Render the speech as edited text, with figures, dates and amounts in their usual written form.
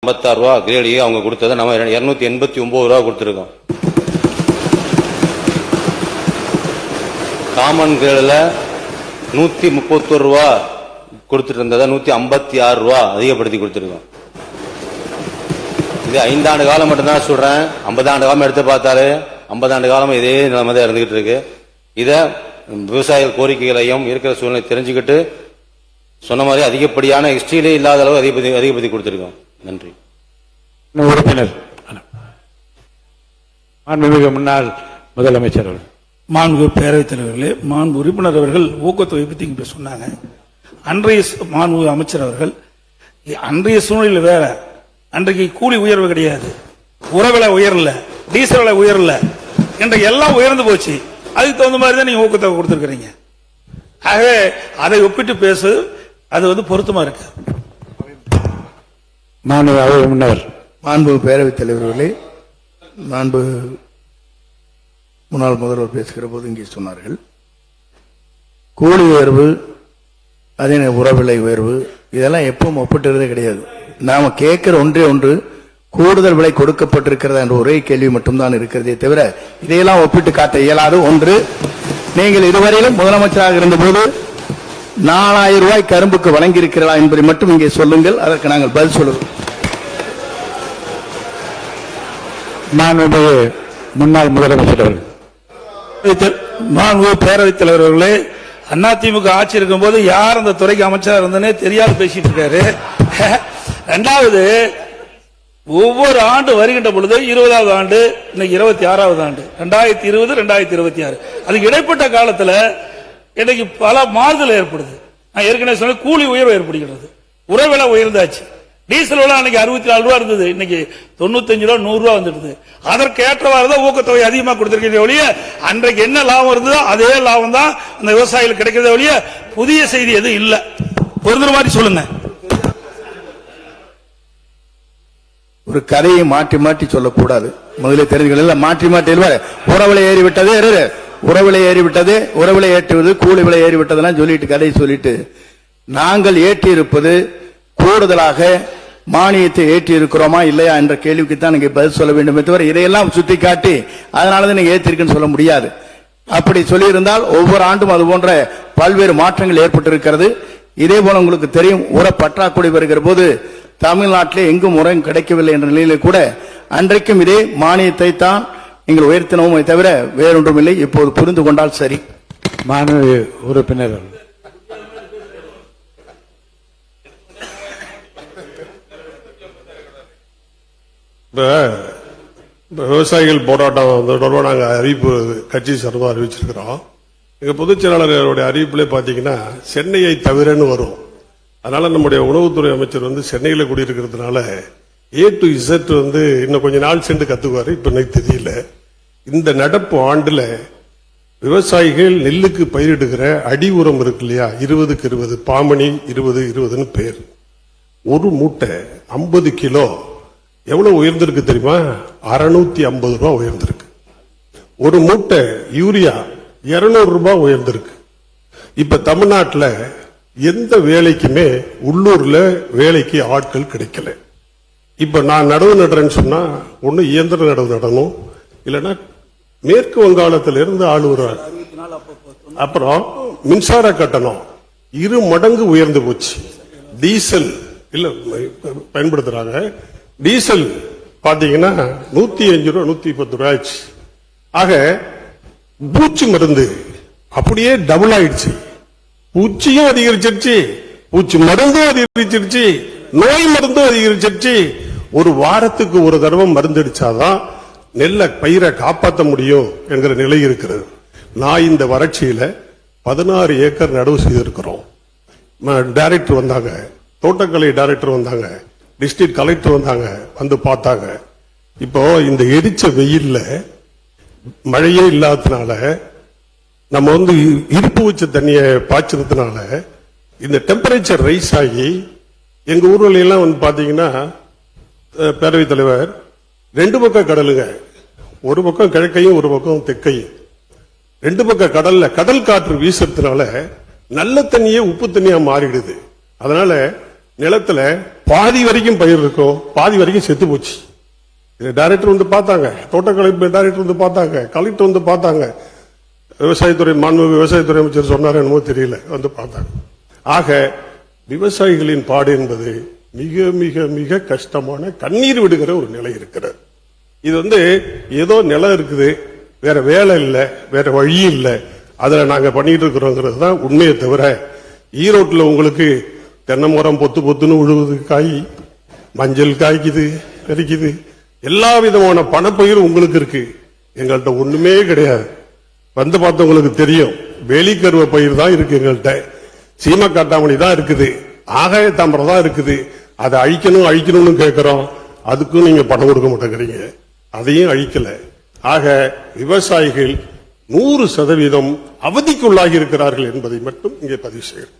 56 ரூபா கிரேடி அவங்க கொடுத்ததை நம்ம 289 ரூபா கொடுத்துருக்கோம். காமன் கிரேடில் 131 ரூபா கொடுத்துட்டு இருந்ததை 156 ரூபா அதிகப்படுத்தி கொடுத்துருக்கோம். இது 5 ஆண்டு காலம் மட்டும்தான் சொல்றேன். 50 ஆண்டு காலம் எடுத்து பார்த்தாலே 50 ஆண்டு காலம் இதே நிலைமை தான் இருந்துகிட்டு இருக்கு. இதை விவசாயிகள் கோரிக்கைகளையும் இருக்கிற சூழ்நிலை தெரிஞ்சுக்கிட்டு சொன்ன மாதிரி அதிகப்படியான ஹிஸ்டரியிலே இல்லாத அளவு அதிகப்படுத்தி கொடுத்திருக்கோம். நன்றி. உறுப்பினர் மாண்புமிகு முன்னாள் முதலமைச்சர் அவர்கள். மாண்பு பேரவைத் தலைவர்களே, மாண்பு உறுப்பினர் அவர்கள் ஊக்கத்தொகை பற்றி சொன்னாங்க. அன்றைய மாண்பு அமைச்சர் அவர்கள் அன்றைய சூழ்நிலை வேற, அன்றைக்கு கூலி உயர்வு கிடையாது, உரவிலை உயரல, டீசல் விலை உயரல, இன்றைக்கு எல்லாம் உயர்ந்து போச்சு. அதுக்கு தகுந்த மாதிரி தான் நீங்க ஊக்கத்தொகை கொடுத்திருக்கிறீங்க. ஆகவே அதை ஒப்பிட்டு பேசு, அது பொருத்தமா இருக்கு. மாண்பு பேரவைத் தலைவர்களே, மாண்பு முன்னாள் முதல்வர் பேசுகிற போது இங்கே சொன்னார்கள், கூலி உயர்வு, அதே உரவிலை உயர்வு, இதெல்லாம் எப்பவும் ஒப்பிட்டுறதே கிடையாது. நாம கேட்கிற ஒன்றே ஒன்று, கூடுதல் விலை கொடுக்கப்பட்டிருக்கிறதா என்ற ஒரே கேள்வி மட்டும்தான் இருக்கிறதே தவிர இதையெல்லாம் ஒப்பிட்டு காட்ட இயலாது. ஒன்று, நீங்கள் இதுவரையிலும் முதலமைச்சராக இருந்தபோது 4000 ரூபாய் கரும்புக்கு வழங்கி இருக்கிறதா என்பதை மட்டும் இங்கே சொல்லுங்கள், அதற்கு நாங்கள் பதில் சொல்லுவோம். முன்னாள் முதலமைச்சர் அவர்கள். மாண்பு பேரவைத் தலைவர்களே, அதிமுக ஆட்சி இருக்கும் போது யார் அந்த துறைக்கு அமைச்சராக இருந்தனே தெரியாது பேசிட்டு இருக்காரு. இரண்டாவது, ஒவ்வொரு ஆண்டு வருகின்ற பொழுது 20வது ஆண்டு, இன்னைக்கு 26வது ஆண்டு, 2020 2026, அதுக்கு இடைப்பட்ட காலத்தில் இன்னைக்கு பல மாறுதல் ஏற்படுது. நான் ஏற்கனவே சொன்ன கூலி உயர்வு ஏற்படுகிறது, உரவிலை உயர்ந்தாச்சு, டீசல் விலை அன்னைக்கு 64 ரூபா இருந்தது, இன்னைக்கு 95 ரூபா 100 ரூபா வந்துடுது. அதற்கு ஏற்றவாறு தான் ஊக்கத்தொகை அதிகமாக கொடுத்திருக்கிறதே ஒழிய அன்றைக்கு என்ன லாபம் இருந்ததோ அதே லாபம் தான் அந்த விவசாயிகளுக்கு கிடைக்கிறதே ஒழிய புதிய செய்தி எதுவும் இல்லை. பொருந்துற மாதிரி சொல்லுங்க. ஒரு கதையை மாற்றி மாற்றி சொல்லக்கூடாது. முதலே தெரிஞ்சுக்கல, மாற்றி மாற்றி உறவிலை ஏறிவிட்டது, உறவிலை ஏறிவிட்டது, உறவிலை ஏற்றுவது, கூலி விலை ஏறிவிட்டதெல்லாம் சொல்லிட்டு கதையை சொல்லிட்டு, நாங்கள் ஏற்றி இருப்பது கூடுதலாக மானியத்தை ஏற்றி இருக்கிறோமா இல்லையா என்ற கேள்விக்கு தான் நீங்க பதில் சொல்ல வேண்டும். தவிர இதையெல்லாம் சுட்டி காட்டி அதனாலதான் நீங்க ஏற்றிருக்குன்னு சொல்ல முடியாது. அப்படி சொல்லியிருந்தால் ஒவ்வொரு ஆண்டும் அது போன்ற பல்வேறு மாற்றங்கள் ஏற்பட்டிருக்கிறது. இதே போல உங்களுக்கு தெரியும், உர பற்றாக்குறை வருகிற போது தமிழ்நாட்டிலே எங்கும் உரம் கிடைக்கவில்லை என்ற நிலையில கூட அன்றைக்கும் இதே மானியத்தை தான் நீங்கள் உயர்த்தினோமே தவிர வேறொன்றும் இல்லை. இப்போது புரிந்து கொண்டால் சரி. மாண்பு உறுப்பினர் விவசாயிகள் போராட்டம் தொடர்பாக நாங்கள் அறிவிப்பு கட்சி சார்பாக அறிவிச்சிருக்கிறோம். எங்க பொதுச் செயலாளர்களுடைய அறிவிப்புல பாத்தீங்கன்னா சென்னையை தவிரன்னு வரும். அதனால நம்முடைய உணவுத்துறை அமைச்சர் சென்னையில குடியிருக்கிறதுனால A to Z இன்னும் கொஞ்ச நாள் சென்று கத்துக்குவாரு. இப்ப எனக்கு தெரியல. இந்த நடப்பு ஆண்டுல விவசாயிகள் நெல்லுக்கு பயிரிடுகிற அடி உரம் இருக்கு இல்லையா, 20க்கு 20, பாமணி 20-20ன்னு பேர். ஒரு மூட்டை 50 கிலோ எவ்வளவு உயர்ந்திருக்கு தெரியுமா? 650 ரூபாய் உயர்ந்திருக்கு. ஒரு மூட்டை யூரியா 200 ரூபாய் உயர்ந்திருக்கு. இப்ப தமிழ்நாட்டில் எந்த வேலைக்குமே உள்ளூர்ல வேலைக்கு ஆட்கள் கிடைக்கல. இப்ப நான் நடவு நடுறேன்னு சொன்னா ஒண்ணு இயந்திர நடவு நடணும், இல்லைன்னா மேற்கு வங்காளத்திலிருந்து ஆள் வருவாங்க. அப்புறம் மின்சார கட்டணம் 2 மடங்கு உயர்ந்து போச்சு. டீசல் இல்ல பயன்படுத்துறாங்க. டீசல் பாத்தீங்கன்னா 105 ரூபாய் 110 ரூபாய். ஆக பூச்சி மருந்து அப்படியே டபுள் ஆயிடுச்சு. பூச்சியும் அதிகரிச்சிருச்சு, பூச்சி மருந்தும் அதிகரிச்சிருச்சு, நோய் மருந்தும் அதிகரிச்சிருச்சு. ஒரு வாரத்துக்கு ஒரு தடவை மருந்து அடிச்சாதான் நெல்ல பயிரை காப்பாற்ற முடியும் என்கிற நிலை இருக்கிறது. நான் இந்த வறட்சியில 16 ஏக்கர் நடவு செய்திருக்கிறோம். டைரக்டர் வந்தாங்க, தோட்டக்கலை டைரக்டர் வந்தாங்க, டிஸ்ட்ரிக்ட் கலெக்டர் வந்தாங்க, வந்து பார்த்தாங்க. இப்போ இந்த எரிச்ச வெயில்ல மழையே இல்லாததுனால நம்ம இருப்பு வச்ச தண்ணிய பாய்ச்சறதுனால இந்த டெம்பரேச்சர் ரைஸ் ஆகி எங்க ஊர்ல எல்லாம் பாத்தீங்கன்னா பேரவைத் தலைவர் 2 பக்கம் கடலுங்க, ஒரு பக்கம் கிழக்கையும் ஒரு பக்கம் தெற்கையும், 2 பக்கம் கடல்ல கடல் காற்று வீசுறதுனால நல்ல தண்ணியே உப்பு தண்ணியா மாறிடுது. அதனால நிலத்துல பாதி வரைக்கும் பயிர் இருக்கும், பாதி வரைக்கும் செத்து போச்சு. டைரக்டர் வந்து பார்த்தாங்க, தோட்டக்கலை டைரக்டர் வந்து பார்த்தாங்க, கலெக்டர் வந்து பார்த்தாங்க, விவசாயத்துறை மாண்புமிகு விவசாயத்துறை அமைச்சர் சொன்னார் என்னமோ தெரியல, வந்து பார்த்தாங்க. ஆக விவசாயிகளின் பாடு என்பது மிக மிக மிக கஷ்டமான கண்ணீர் விடுகிற ஒரு நிலை இருக்கிறது. இது வந்து ஏதோ நிலம் இருக்குது, வேற வேலை இல்லை, வேற வழி இல்லை, அதுல நாங்க பண்ணிட்டு இருக்கிறோங்கிறது தான் உண்மையை தவிர, ஈரோட்டில் உங்களுக்கு தென்னை மரம் பொத்து பொத்துன்னு உழுவுது, காய் மஞ்சள் காய்க்குது, கறிக்குது, எல்லா விதமான பணப்பயிர் உங்களுக்கு இருக்கு. எங்கள்கிட்ட ஒண்ணுமே கிடையாது. வந்து பார்த்தவங்களுக்கு தெரியும், வேலிக்கருவ பயிர் தான் இருக்கு எங்கள்கிட்ட, சீம காட்டாமணி தான் இருக்குது, ஆகாய தாமரை தான் இருக்குது. அதை அழிக்கணும்னு கேட்கிறோம், அதுக்கும் நீங்க பணம் கொடுக்க மாட்டேங்கிறீங்க, அதையும் அழிக்கல. ஆக விவசாயிகள் 100% அவதிக்குள்ளாகி இருக்கிறார்கள் என்பதை மட்டும் இங்கே பதிவு செய்கிறேன்.